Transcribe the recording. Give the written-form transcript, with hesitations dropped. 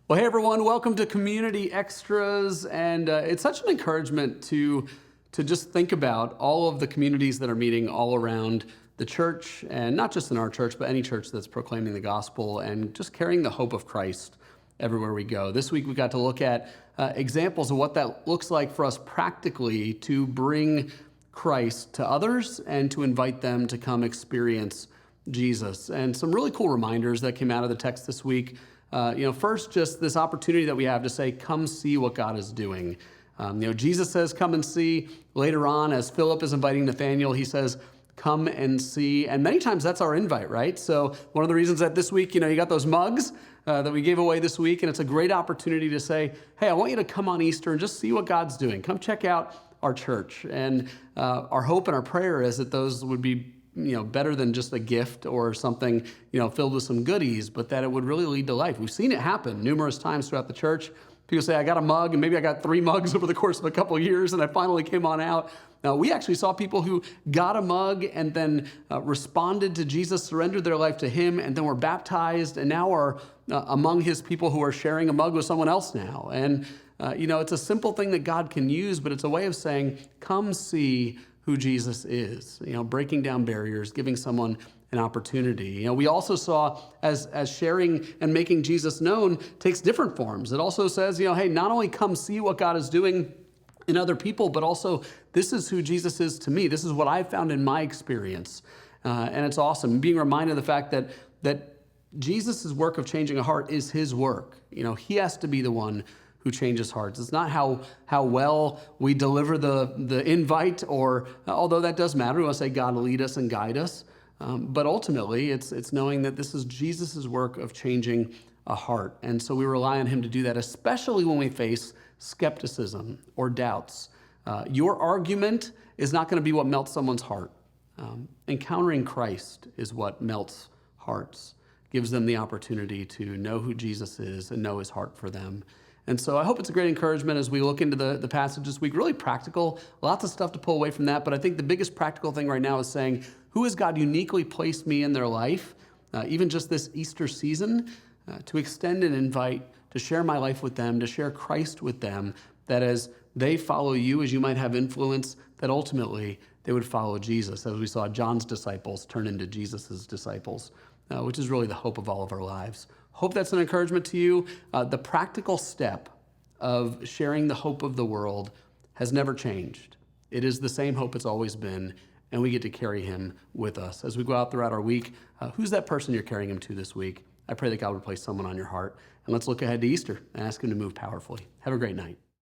Well, hey everyone, welcome to Community Extras, and it's such an encouragement to just think about all of the communities that are meeting all around the church, and not just in our church, but any church that's proclaiming the gospel and just carrying the hope of Christ everywhere we go. This week we got to look at examples of what that looks like for us practically to bring Christ to others and to invite them to come experience Jesus. And some really cool reminders that came out of the text this week. First, just this opportunity that we have to say, come see what God is doing. Jesus says, come and see. Later on, as Philip is inviting Nathanael, he says, come and see. And many times that's our invite, right? So one of the reasons that this week, you got those mugs that we gave away this week, and it's a great opportunity to say, hey, I want you to come on Easter and just see what God's doing. Come check out our church. And our hope and our prayer is that those would be better than just a gift or something, filled with some goodies, but that it would really lead to life. We've seen it happen numerous times throughout the church. People say, I got a mug, and maybe I got 3 mugs over the course of a couple of years, and I finally came on out. Now, we actually saw people who got a mug and then responded to Jesus, surrendered their life to him, and then were baptized, and now are among his people who are sharing a mug with someone else now. And, it's a simple thing that God can use, but it's a way of saying, come see who Jesus is, breaking down barriers, giving someone an opportunity. We also saw as sharing and making Jesus known takes different forms. It also says, hey, not only come see what God is doing in other people, but also this is who Jesus is to me. This is what I've found in my experience. And it's awesome. Being reminded of the fact that Jesus' work of changing a heart is his work. He has to be the one who changes hearts. It's not how well we deliver the invite, or although that does matter. We want to say God lead us and guide us. But ultimately, it's knowing that this is Jesus' work of changing a heart. And so we rely on him to do that, especially when we face skepticism or doubts. Your argument is not going to be what melts someone's heart. Encountering Christ is what melts hearts, gives them the opportunity to know who Jesus is and know his heart for them. And so I hope it's a great encouragement as we look into the passage this week. Really practical, lots of stuff to pull away from that. But I think the biggest practical thing right now is saying, who has God uniquely placed me in their life, even just this Easter season, to extend an invite, to share my life with them, to share Christ with them, that as they follow you, as you might have influence, that ultimately they would follow Jesus, as we saw John's disciples turn into Jesus's disciples, which is really the hope of all of our lives. Hope that's an encouragement to you. The practical step of sharing the hope of the world has never changed. It is the same hope it's always been, and we get to carry him with us. As we go out throughout our week, who's that person you're carrying him to this week? I pray that God would place someone on your heart. And let's look ahead to Easter and ask him to move powerfully. Have a great night.